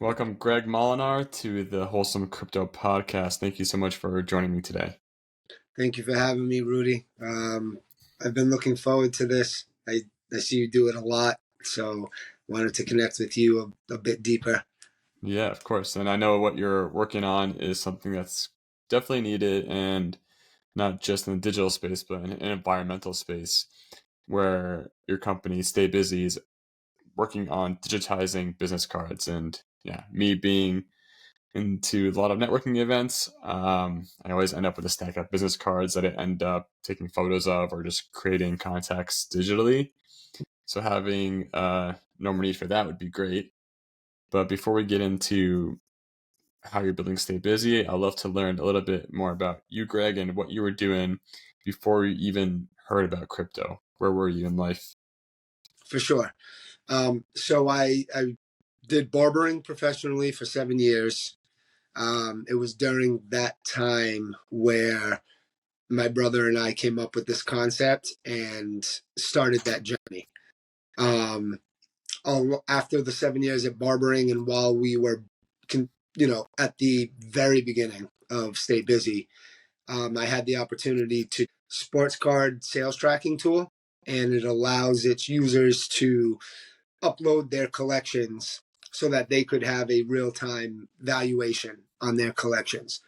Welcome, Greg Molinar, to the Wholesome Crypto Podcast. Thank you so much for joining me today. Thank you for having me, Rudy. I've been looking forward to this. I see you do it a lot, so wanted to connect with you a bit deeper. Yeah, of course. And I know what you're working on is something that's definitely needed, and not just in the digital space, but in an environmental space, where your company, Stay Bizze, is working on digitizing business cards. And yeah, me being into a lot of networking events, I always end up with a stack of business cards that I end up taking photos of or just creating contacts digitally. So having no more need for that would be great. But before we get into how you're building Stay Bizze, I'd love to learn a little bit more about you, Greg, and what you were doing before you even heard about crypto. Where were you in life? For sure. So I did barbering professionally for 7 years. It was during that time where my brother and I came up with this concept and started that journey. After the 7 years at barbering, and while we were, at the very beginning of Stay Bizze, I had the opportunity to sports card sales tracking tool, and it allows its users to upload their collections so that they could have a real-time valuation on their collections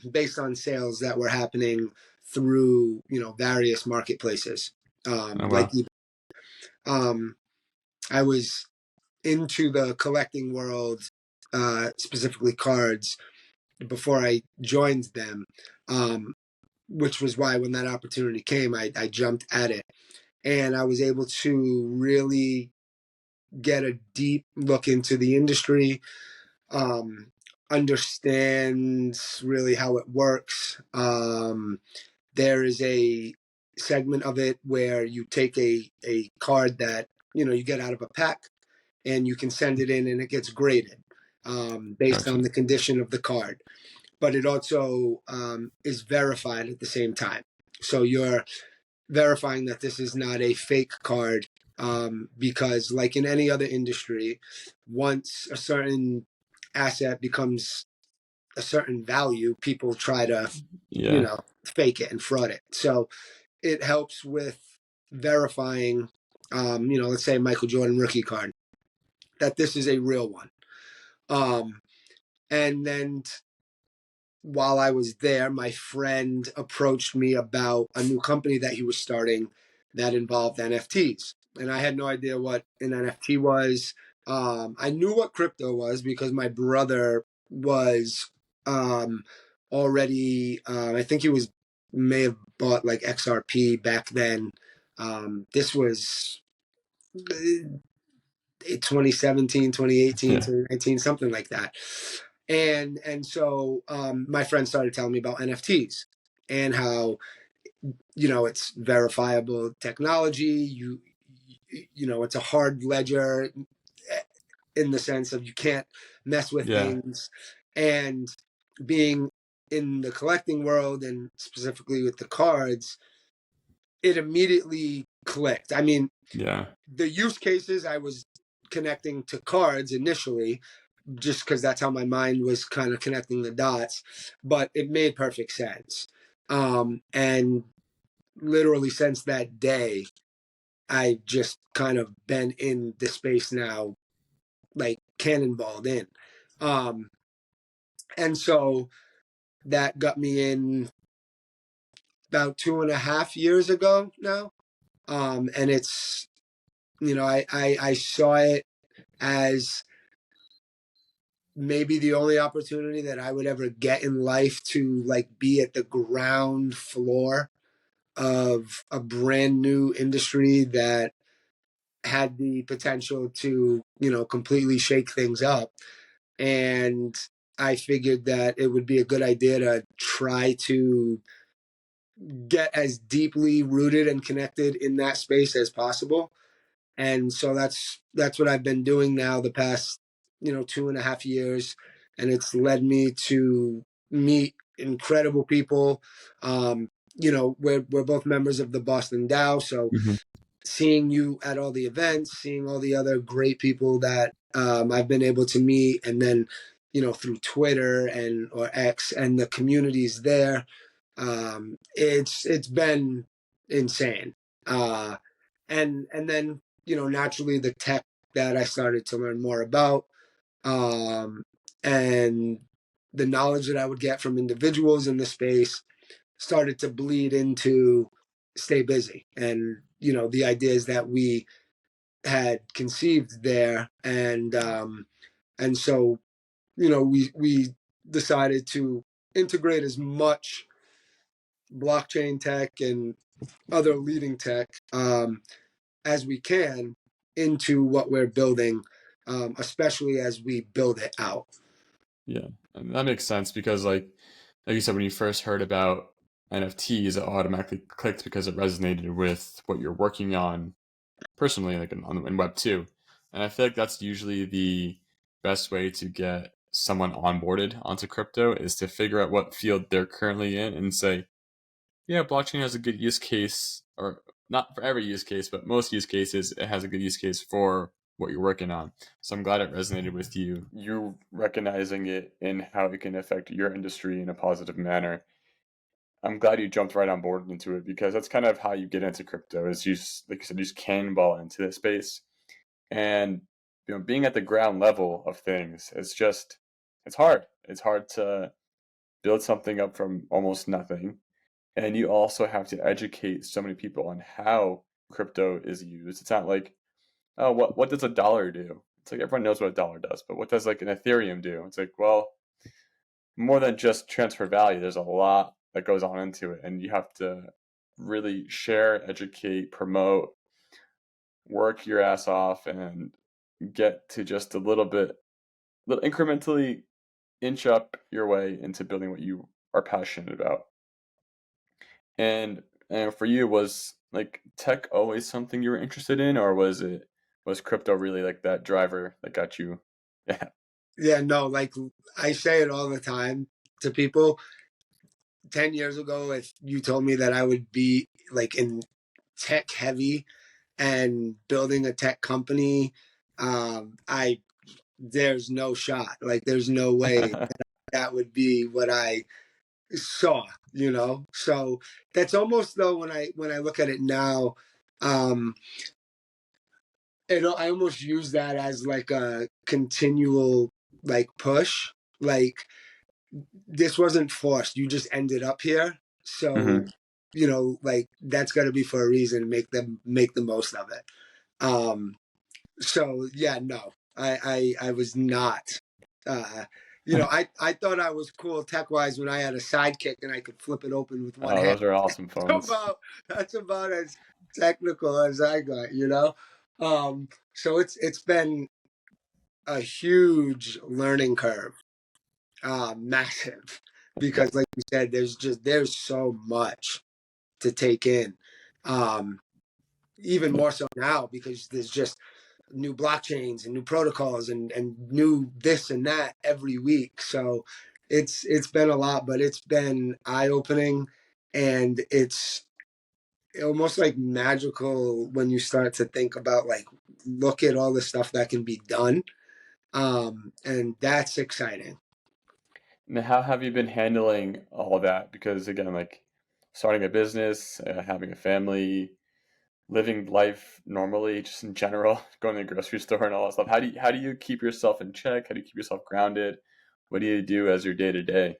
based on sales that were happening through various marketplaces. Oh, Like wow. I was into the collecting world, specifically cards, before I joined them, which was why when that opportunity came, I jumped at it. And I was able to really get a deep look into the industry, understand really how it works. There is a segment of it where you take a card that you get out of a pack, and you can send it in and it gets graded based Gotcha. on the condition of the card. But it also is verified at the same time. So you're verifying that this is not a fake card, because like in any other industry, once a certain asset becomes a certain value, people try to, Yeah. fake it and fraud it. So it helps with verifying, let's say Michael Jordan rookie card, that this is a real one. And then while I was there, my friend approached me about a new company that he was starting that involved NFTs. And I had no idea what an NFT was. I knew what crypto was because my brother was already, I think may have bought like XRP back then. This was 2017, 2018, Yeah. 2019, something like that. And so my friend started telling me about NFTs and how it's verifiable technology. It's a hard ledger in the sense of you can't mess with Yeah. things. And being in the collecting world, and specifically with the cards, it immediately clicked. I mean, Yeah. the use cases I was connecting to cards initially, just because that's how my mind was kind of connecting the dots, but it made perfect sense. And literally since that day, I just kind of been in the space now, like cannonballed in. And so that got me in about 2.5 years ago now. And it's, I saw it as maybe the only opportunity that I would ever get in life to like be at the ground floor of a brand new industry that had the potential to, completely shake things up. And I figured that it would be a good idea to try to get as deeply rooted and connected in that space as possible. And so that's what I've been doing now the past 2.5 years, and it's led me to meet incredible people. We're both members of the Boston Dow, so Mm-hmm. seeing you at all the events, seeing all the other great people that I've been able to meet, and then through Twitter and or X and the communities there, it's been insane. And then naturally the tech that I started to learn more about, um, and the knowledge that I would get from individuals in the space started to bleed into Stay Bizze, and the ideas that we had conceived there, and so we decided to integrate as much blockchain tech and other leading tech as we can into what we're building, especially as we build it out. Yeah, and that makes sense because like you said, when you first heard about NFTs, it automatically clicked because it resonated with what you're working on personally, like in Web 2. And I feel like that's usually the best way to get someone onboarded onto crypto is to figure out what field they're currently in and say, yeah, blockchain has a good use case, or not for every use case, but most use cases, it has a good use case for what you're working on. So I'm glad it resonated with you. You recognizing it and how it can affect your industry in a positive manner. I'm glad you jumped right on board into it because that's kind of how you get into crypto is like you said, you just cannonball into this space. And being at the ground level of things, it's hard. It's hard to build something up from almost nothing. And you also have to educate so many people on how crypto is used. It's not like, oh, what does a dollar do? It's like everyone knows what a dollar does, but what does like an Ethereum do? It's like, well, more than just transfer value, there's a lot that goes on into it, and you have to really share, educate, promote, work your ass off, and get to just a little bit, little incrementally inch up your way into building what you are passionate about. And for you, was like tech always something you were interested in, or was crypto really like that driver that got you? Yeah. Yeah, no, like I say it all the time to people. 10 years ago, if you told me that I would be like in tech heavy and building a tech company, I there's no shot. Like there's no way that would be what I saw. So that's almost though when I look at it now, um, I almost use that as like a continual like push. Like this wasn't forced. You just ended up here. So, Hmm. like that's got to be for a reason. Make the most of it. Um, so yeah, no, I was not. Uh, I thought I was cool tech wise when I had a sidekick and I could flip it open with one Oh, hand. those are awesome phones. That's about as technical as I got. So it's been a huge learning curve, massive, Yeah. because like you said, there's so much to take in, um, even Yeah. more so now because there's just new blockchains and new protocols and new this and that every week. So it's been a lot, but it's been eye opening, and it's almost like magical when you start to think about like look at all the stuff that can be done, and that's exciting. Now, how have you been handling all that? Because again, like starting a business, having a family, living life normally, just in general, going to the grocery store and all that stuff. How do you keep yourself in check? How do you keep yourself grounded? What do you do as your day to day?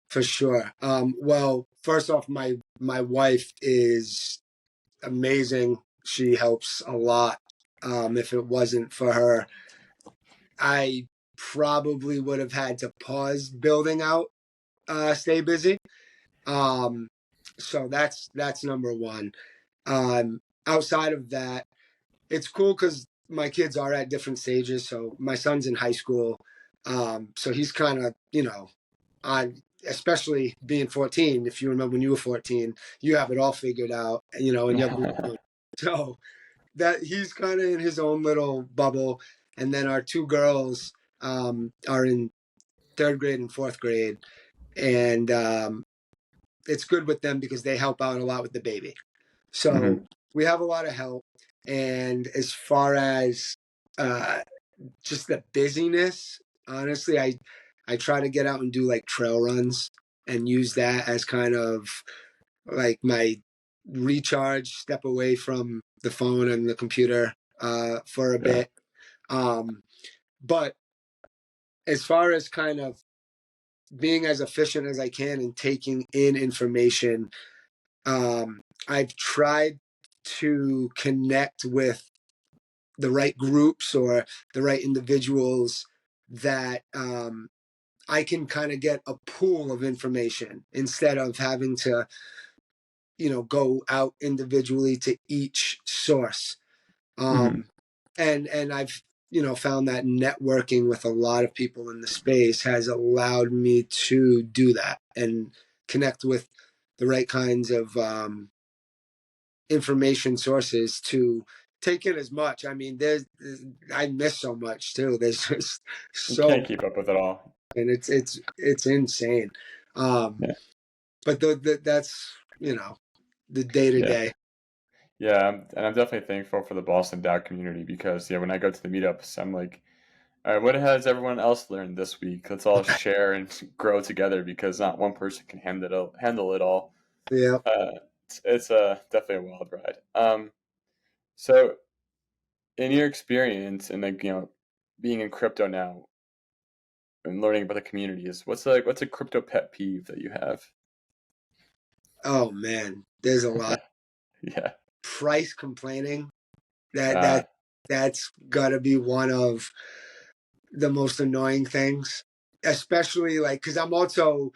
For sure. Well, first off, my wife is amazing. She helps a lot. If it wasn't for her, I probably would have had to pause building out Stay Bizze. Um, so that's number one. Outside of that, it's cool because my kids are at different stages. So my son's in high school, so he's kind of on, especially being 14. If you remember when you were 14, you have it all figured out, and you're grown. So that he's kind of in his own little bubble, and then our two girls are in third grade and fourth grade, and it's good with them because they help out a lot with the baby. So Hmm. we have a lot of help. And as far as uh, just the busyness. Honestly, I try to get out and do like trail runs and use that as kind of like my recharge, step away from the phone and the computer for a Yeah. bit. But as far as kind of being as efficient as I can and taking in information, I've tried to connect with the right groups or the right individuals that I can kind of get a pool of information instead of having to, go out individually to each source. Hmm. Um, and I've found that networking with a lot of people in the space has allowed me to do that and connect with the right kinds of information sources to take in as much. I mean, I miss so much too. There's just You so can't much, keep up with it all. and it's insane. Um, Yeah. but that's the day to Yeah. day. Yeah. And I'm definitely thankful for the Boston DAO community because, yeah, when I go to the meetups, I'm like, all right, what has everyone else learned this week? Let's all share and grow together because not one person can handle it all. Yeah. Uh, it's definitely a wild ride. So in your experience and like being in crypto now and learning about the communities, what's a crypto pet peeve that you have? Oh man, there's a lot. Yeah. Price complaining. That Uh, that that's got to be one of the most annoying things, especially like because I'm also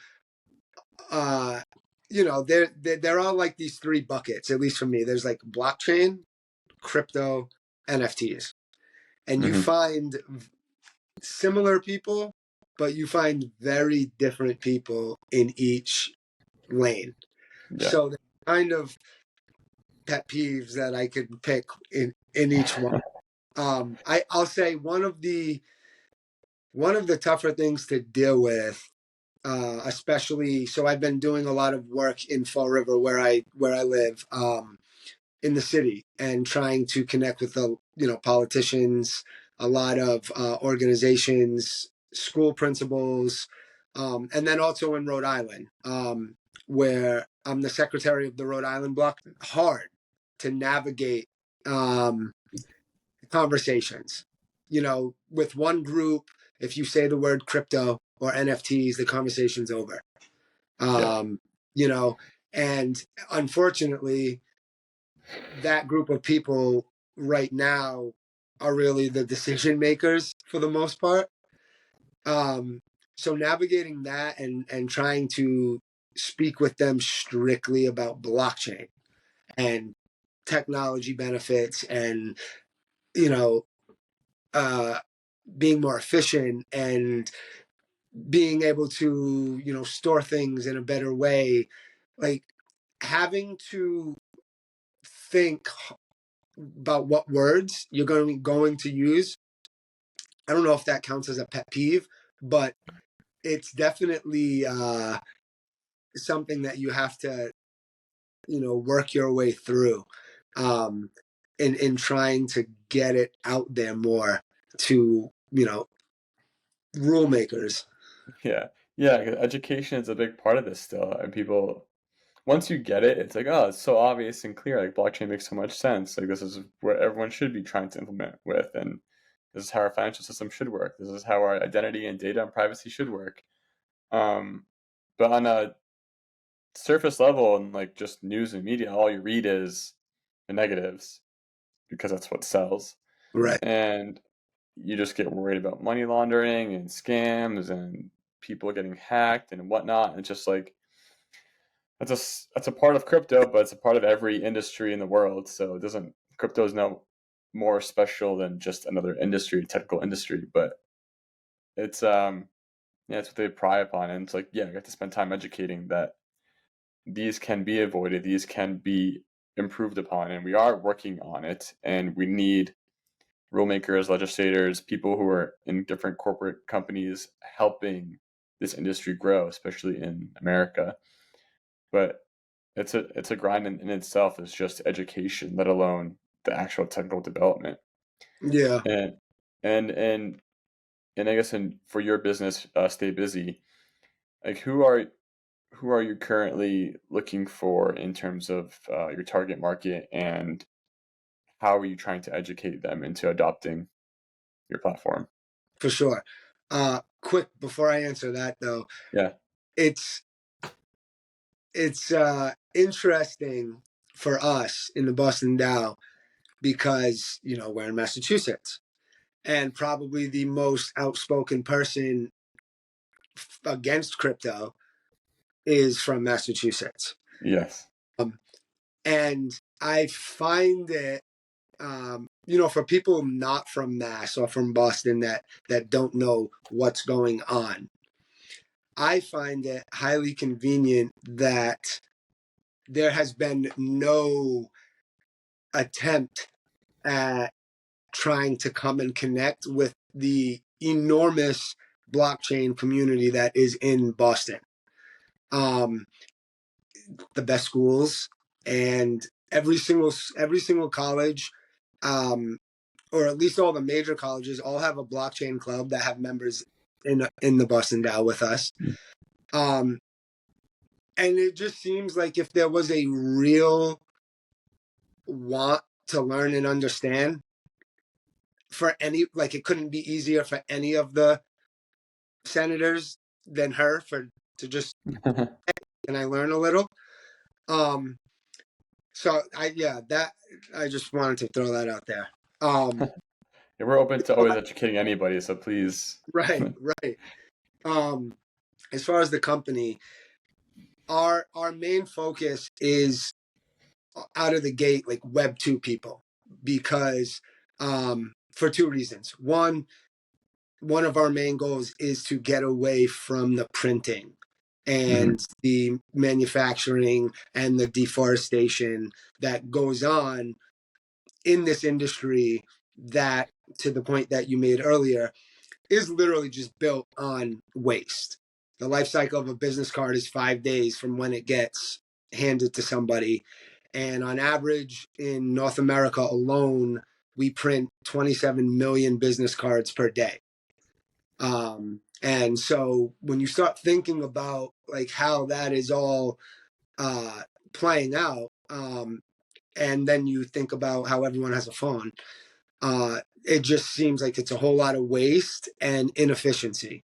uh they're all like these three buckets, at least for me. There's like blockchain, crypto, NFTs, and you mhm. find similar people, but you find very different people in each lane. Yeah. So they're kind of pet peeves that I could pick in each one. I'll say one of the tougher things to deal with, especially. So I've been doing a lot of work in Fall River where I live, in the city, and trying to connect with the politicians, a lot of organizations, school principals, and then also in Rhode Island, where I'm the secretary of the Rhode Island block. Hard to navigate um, conversations. With one group, if you say the word crypto or NFTs, the conversation's over. Yeah. Um, you know, and unfortunately, that group of people right now are really the decision makers for the most part. Um, so navigating that and trying to speak with them strictly about blockchain and technology benefits and you know uh, being more efficient and being able to store things in a better way, like having to think about what words you're going to use. I don't know if that counts as a pet peeve, but it's definitely something that you have to work your way through, um, in trying to get it out there more to rule makers. Yeah. Yeah. 'Cause education is a big part of this still, and people once you get it, it's like, oh, it's so obvious and clear. Like blockchain makes so much sense. Like this is what everyone should be trying to implement with, and this is how our financial system should work. This is how our identity and data and privacy should work. Um, but on a surface level and like just news and media, all you read is the negatives because that's what sells. Right. And you just get worried about money laundering and scams and people getting hacked and whatnot. And it's just like that's a part of crypto, but it's a part of every industry in the world. So it doesn't crypto is no more special than just another industry, technical industry. But it's yeah, it's what they pry upon, and it's like yeah, I got to spend time educating that these can be avoided, these can be improved upon, and we are working on it. And we need rulemakers, legislators, people who are in different corporate companies helping this industry grow, especially in America. But it's a grind in itself. Is just education, let alone the actual technical development. Yeah. And And I guess for your business, Stay Bizze, like who are you currently looking for in terms of your target market, and how are you trying to educate them into adopting your platform? For sure. Quick before I answer that though, Yeah. it's interesting for us in the Boston Dow because we're in Massachusetts, and probably the most outspoken person against crypto is from Massachusetts. Yes. Um, and I find it, for people not from Mass or from Boston that don't know what's going on, I find it highly convenient that there has been no attempt at trying to come and connect with the enormous blockchain community that is in Boston. Um, the best schools and every single college, um, or at least all the major colleges, all have a blockchain club that have members in the Boston Dow with us. Um, and it just seems like if there was a real want to learn and understand for any, like, it couldn't be easier for any of the senators than her for to just, and I learn a little. Um, so that I just wanted to throw that out there. Um, Yeah, we're open to always educating anybody, so please. right, right. Um, as far as the company, our main focus is out of the gate like Web 2 people because for two reasons. One of our main goals is to get away from the printing Mhm. and the manufacturing and the deforestation that goes on in this industry, that, to the point that you made earlier, is literally just built on waste. The life cycle of a business card is 5 days from when it gets handed to somebody. And on average, in North America alone, we print 27 million business cards per day. And so when you start thinking about like how that is all uh, playing out, and then you think about how everyone has a phone, it just seems like it's a whole lot of waste and inefficiency.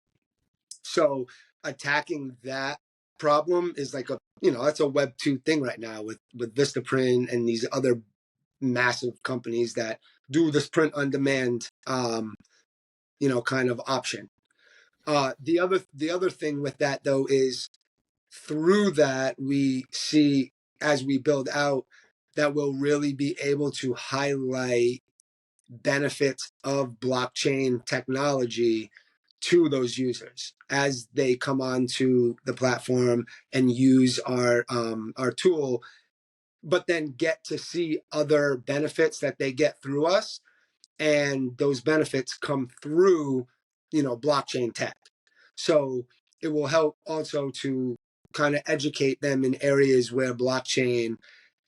So attacking that problem is like that's a Web 2 thing right now with Vistaprint and these other massive companies that do this print on demand, kind of option. The other thing with that though is through that we see, as we build out, that we'll really be able to highlight benefits of blockchain technology to those users as they come onto the platform and use our tool, but then get to see other benefits that they get through us, and those benefits come through blockchain tech. So it will help also to kind of educate them in areas where blockchain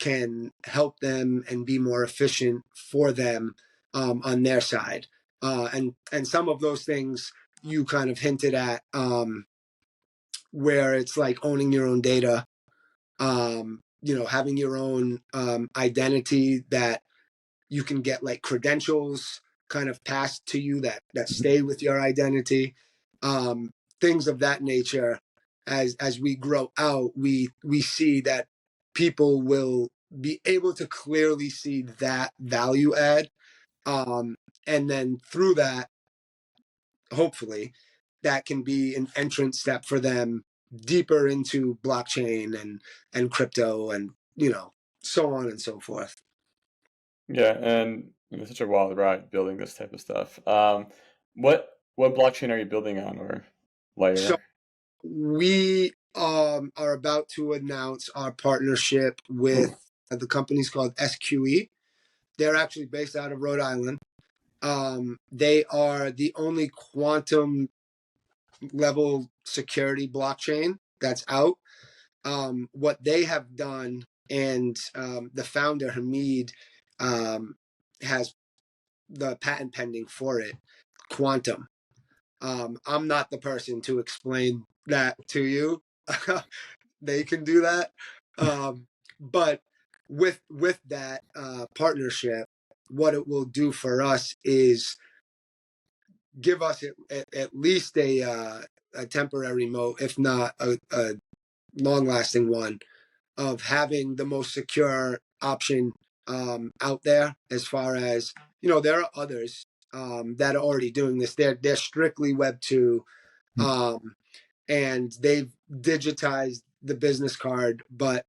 can help them and be more efficient for them, on their side. And some of those things you kind of hinted at, where it's like owning your own data, having your own identity, that you can get like credentials kind of passed to you that stay with your identity, um, things of that nature. As we grow out, we see that people will be able to clearly see that value add, um, and then through that, hopefully, that can be an entrance step for them deeper into blockchain and crypto, and so on and so forth. Yeah, and it's such a wild ride building this type of stuff. What blockchain are you building on, or So layer? we are about to announce our partnership with the company's called SQE. They're actually based out of Rhode Island. They are the only quantum level security blockchain that's out. What they have done, and the founder Hamid, um, has the patent pending for it, quantum. I'm not the person to explain that to you. They can do that. But with that partnership, what it will do for us is give us at least a temporary moat, if not a long lasting one, of having the most secure option out there. As far as there are others that are already doing this. They're strictly Web 2, um, and they've digitized the business card, but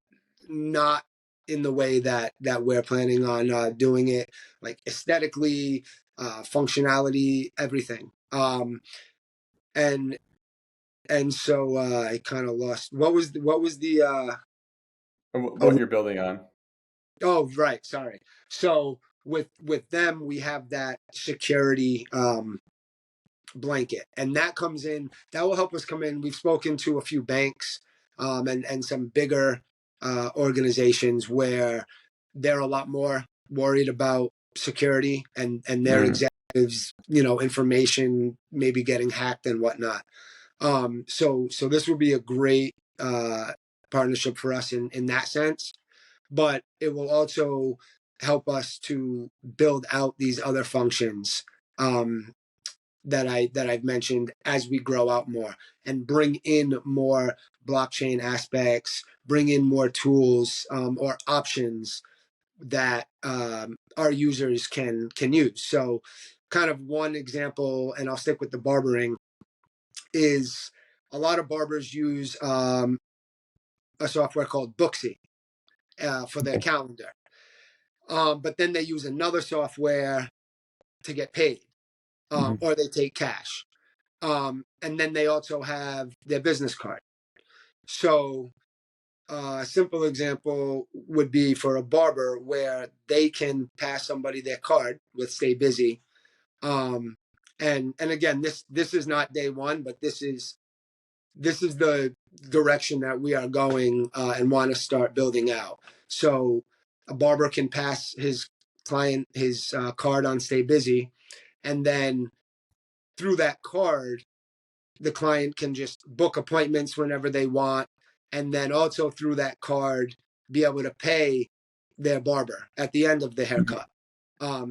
not in the way that we're planning on doing it, like aesthetically, functionality, everything. And so I kind of lost what was the What you're building on. oh, right, sorry. So with them we have that security blanket, and that will help us come in. We've spoken to a few banks and some bigger organizations where they're a lot more worried about security and their Mm. executives, information maybe getting hacked and whatnot. So this will be a great partnership for us in that sense, but it will also help us to build out these other functions um, that I've mentioned as we grow out more and bring in more blockchain aspects, bring in more tools or options that our users can use. So, kind of one example, and I'll stick with the barbering, is a lot of barbers use a software called Booksy for their calendar, but then they use another software to get paid, Mhm. or they take cash. And then they also have their business card. So a simple example would be for a barber where they can pass somebody their card with Stay Bizze. Um, and again, this is not day one, but this is the direction that we are going and want to start building out. So a barber can pass his client his card on Stay Bizze, and then through that card, the client can just book appointments whenever they want, and then also through that card be able to pay their barber at the end of the Mhm. haircut.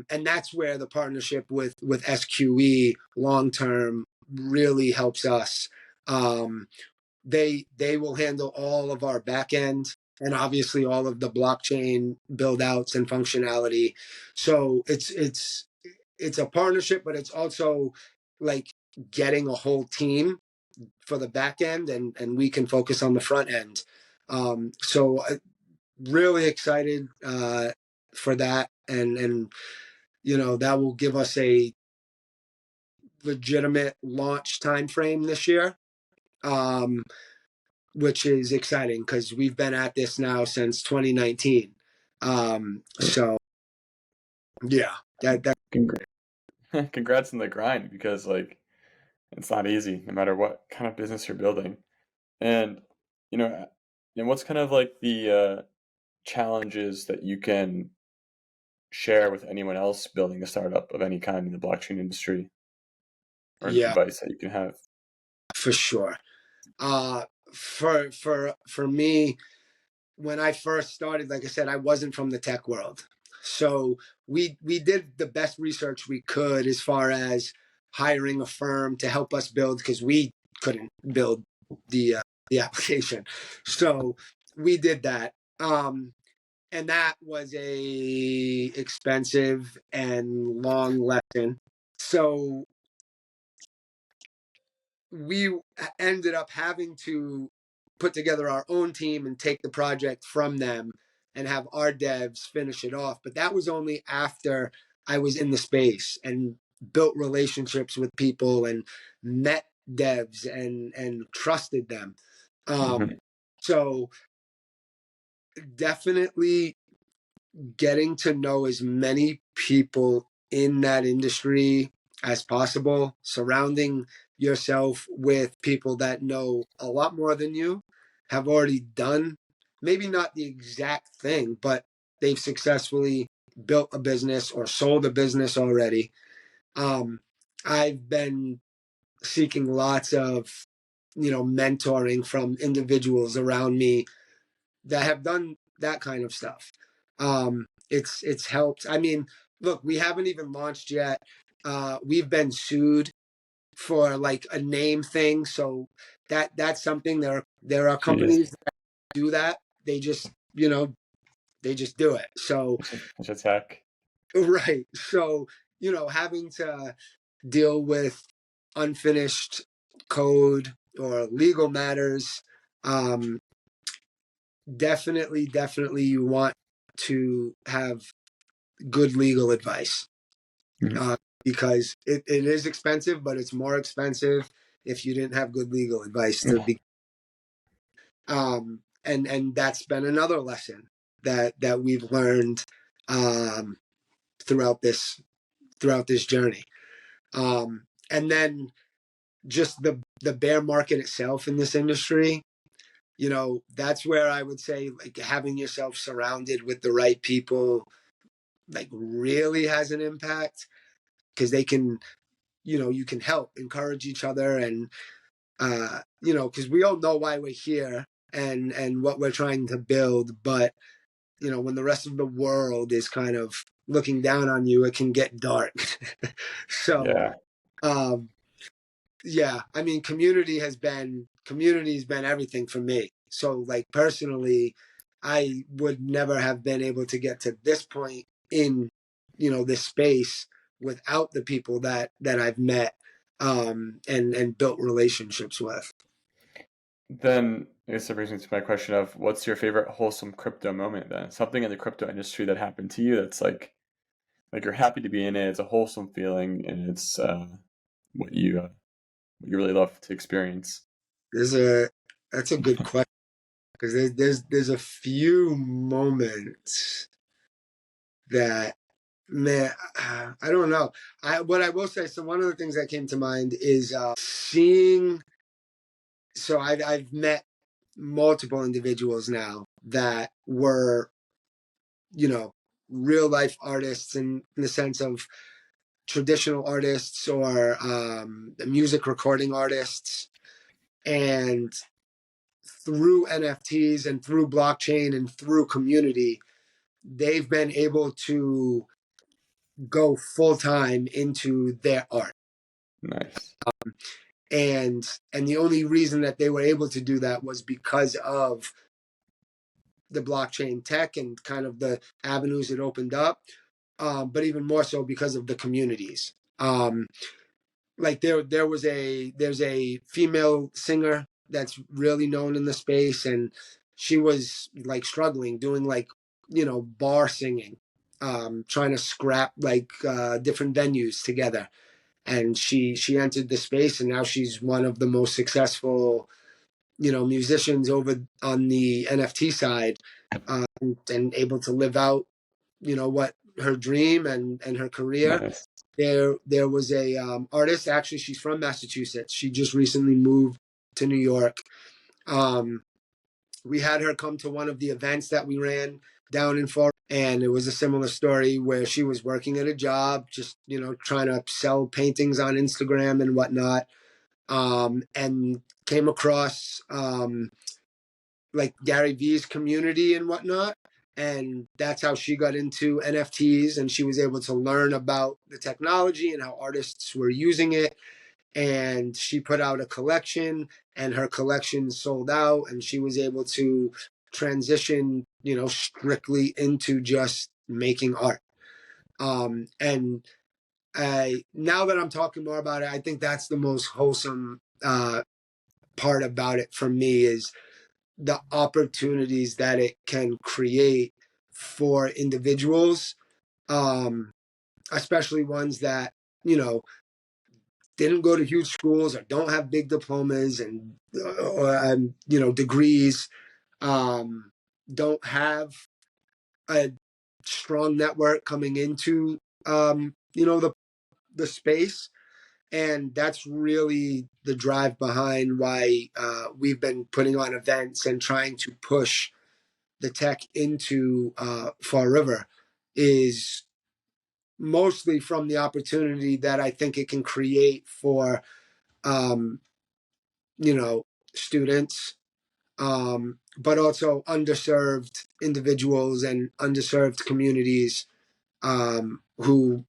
And that's where the partnership with SQE long term really helps us. Um, they will handle all of our back end and obviously all of the blockchain build outs and functionality. So it's a partnership, but it's also like getting a whole team for the back end, and we can focus on the front end. So really excited for that, and that will give us a legitimate launch time frame this year, um, which is exciting because we've been at this now since 2019. So yeah, that Congra- Congrats on the grind because like it's not easy no matter what kind of business you're building. And you know, and what's kind of like the challenges that you can share with anyone else building a startup of any kind in the blockchain industry, or yeah, advice that you can have? for sure. Uh, for me, when I first started, like I said, I wasn't from the tech world. So we did the best research we could as far as hiring a firm to help us build, because we couldn't build the application. So we did that. And that was a expensive and long lesson. So we ended up having to put together our own team and take the project from them and have our devs finish it off. But that was only after I was in the space and built relationships with people and met devs and trusted them. Mhm. So definitely getting to know as many people in that industry as possible, surrounding yourself with people that know a lot more than you, have already done maybe not the exact thing, but they've successfully built a business or sold a business already. I've been seeking lots of, mentoring from individuals around me that have done that kind of stuff. It's helped. I mean, look, we haven't even launched yet. We've been sued for like a name thing, so that's something. There are Jeez. companies that do that. They just do it. So Such a tech. right. So having to deal with unfinished code or legal matters, um, definitely you want to have good legal advice, Mhm. uh, because it is expensive, but it's more expensive if you didn't have good legal advice to be. And that's been another lesson that we've learned, um, throughout this journey. And then just the bear market itself in this industry, that's where I would say like having yourself surrounded with the right people like really has an impact, because they can, you can help encourage each other, and because we all know why we're here and what we're trying to build, but when the rest of the world is kind of looking down on you, it can get dark. So Yeah. um yeah, I mean, community's been everything for me. So like personally, I would never have been able to get to this point in, this space without the people that I've met, and built relationships with. Then I guess that brings me to my question of what's your favorite wholesome crypto moment then? Something in the crypto industry that happened to you that's like you're happy to be in it, it's a wholesome feeling, and it's what you uh, what you really love to experience. There's a That's a good question, because there's a few moments that, man, I don't know. What I will say, so one of the things that came to mind is seeing. So I've met multiple individuals now that were, you know, real life artists in the sense of traditional artists or music recording artists, and through NFTs and through blockchain and through community, they've been able to go full time into their art. Nice. And the only reason that they were able to do that was because of the blockchain tech and kind of the avenues it opened up, but even more so because of the communities. Like there's a female singer that's really known in the space, and she was like struggling doing like bar singing, trying to scrap like different venues together, and she entered the space, and now she's one of the most successful musicians over on the NFT side, and able to live out what her dream and her career. Nice. There was a artist, actually she's from Massachusetts, she just recently moved to New York. um, we had her come to one of the events that we ran down in Florida, and it was a similar story where she was working at a job, just trying to sell paintings on Instagram and whatnot, and came across like Gary Vee's community and whatnot. And that's how she got into NFTs, and she was able to learn about the technology and how artists were using it. And she put out a collection, and her collection sold out, and she was able to transition, strictly into just making art. And now that I'm talking more about it, I think that's the most wholesome part about it for me, is the opportunities that it can create for individuals, um, especially ones that you know didn't go to huge schools or don't have big diplomas and degrees, um, don't have a strong network coming into the space. And that's really the drive behind why we've been putting on events and trying to push the tech into Fall River, is mostly from the opportunity that I think it can create for, um, you know, students, but also underserved individuals and underserved communities, who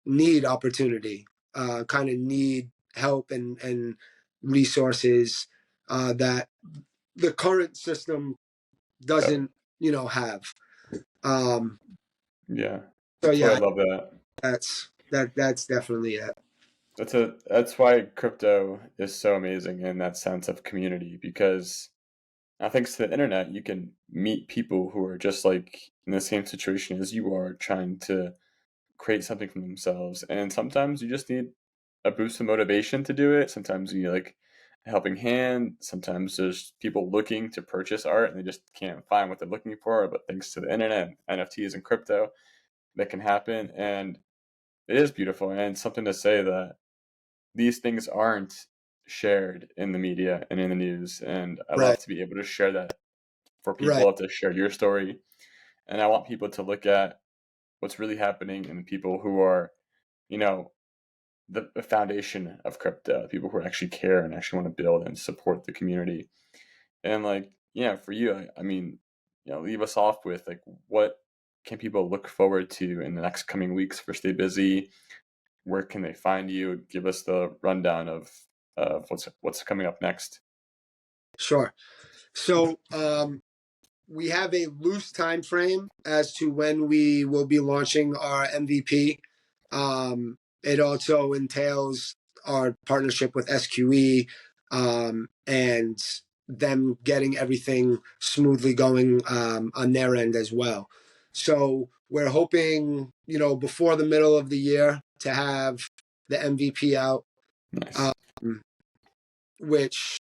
need opportunity, kind of need help and resources, that the current system Yep. doesn't, have. Um, Yeah. so That's why I yeah, love that. that's definitely it. That's why crypto is so amazing in that sense of community, because thanks to the internet, you can meet people who are just like in the same situation as you are, trying to create something for themselves. And sometimes you just need a boost of motivation to do it. Sometimes you need like a helping hand. Sometimes there's people looking to purchase art and they just can't find what they're looking for. But thanks to the internet and NFTs and crypto, that can happen. And it is beautiful. And it's something to say that these things aren't shared in the media and in the news. And I Right, love to be able to share that for people. right, I love to share your story. And I want people to look at what's really happening and the people who are, you know, the foundation of crypto, people who actually care and actually want to build and support the community. And like, yeah, for you, I mean, leave us off with like, what can people look forward to in the next coming weeks for Stay Bizze? Where can they find you? Give us the rundown of what's coming up next. sure. So, we have a loose time frame as to when we will be launching our MVP. It also entails our partnership with SQE, and them getting everything smoothly going, on their end as well. So we're hoping, before the middle of the year to have the MVP out, Nice. um, which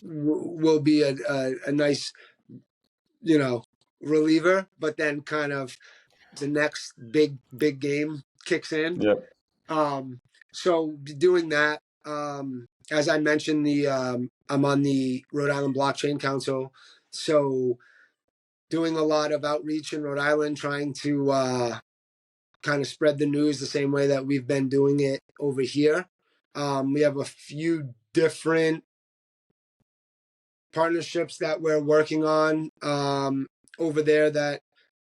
will be a nice, you know, reliever, but then kind of the next big game kicks in. Yep. So doing that, as I mentioned, the I'm on the Rhode Island Blockchain Council, so doing a lot of outreach in Rhode Island, trying to kind of spread the news the same way that we've been doing it over here. We have a few different partnerships that we're working on, over there that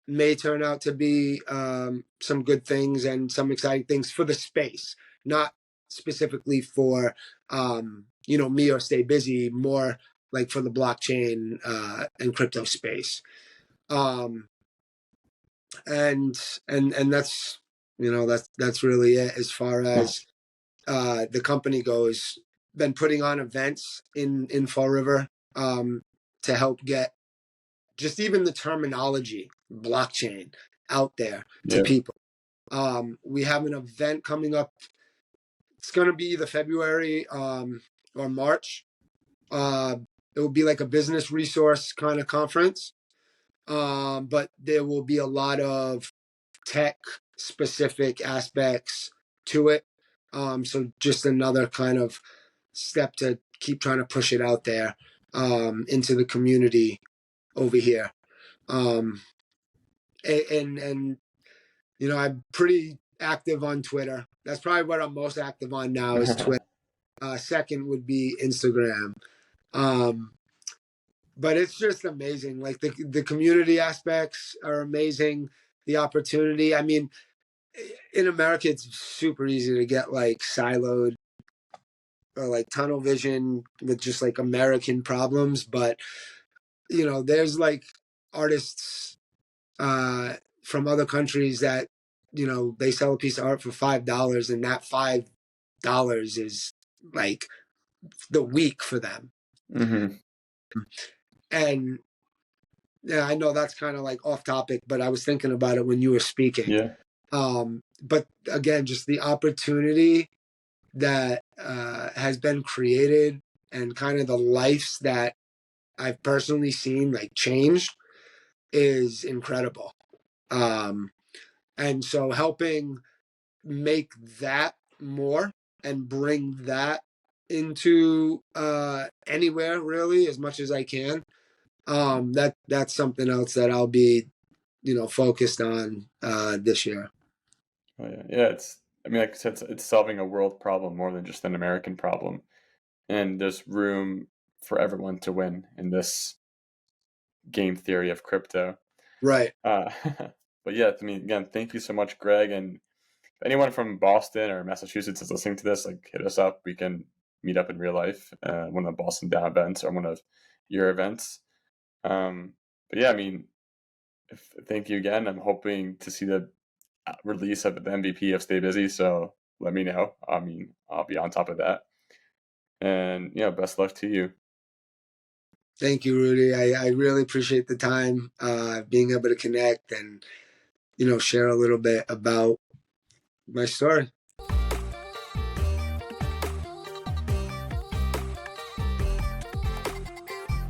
may turn out to be, some good things and some exciting things for the space, not specifically for, me or Stay Bizze, more like for the blockchain, and crypto space. Um, and and that's really it as far as, Nice. the company goes. Been putting on events in Fall River, to help get just even the terminology blockchain out there to Yep. people. We have an event coming up. It's going to be either February, or March. Uh, it will be like a business resource kind of conference, but there will be a lot of tech specific aspects to it. So just another kind of step to keep trying to push it out there, into the community over here. Um, and I'm pretty active on Twitter. That's probably what I'm most active on now is Twitter. Second would be Instagram. Um, but it's just amazing. Like the community aspects are amazing. The opportunity. I mean, in America, it's super easy to get like siloed or like tunnel vision with just like American problems. But there's like artists, from other countries that they sell a piece of art for $5, and that $5 is like the week for them. Hmm. And yeah, I know that's kind of like off topic, but I was thinking about it when you were speaking. Yeah. But again, just the opportunity that, has been created, and kind of the lives that I've personally seen like changed is incredible. Um, and so helping make that more and bring that into, anywhere really as much as I can. That's something else that I'll be focused on this year. Oh yeah, yeah. I mean, like I said, it's solving a world problem more than just an American problem, and there's room for everyone to win in this game theory of crypto. Right. Uh, but yeah, I mean, again, thank you so much, Greg. And if anyone from Boston or Massachusetts is listening to this, like hit us up. We can meet up in real life, one of the Boston Down events or one of your events. But yeah, I mean, thank you again. I'm hoping to see the release of the MVP of Stay Bizze. So let me know. I mean, I'll be on top of that. And yeah, best luck to you. Thank you, Rudy. I really appreciate the time, being able to connect and, share a little bit about my story.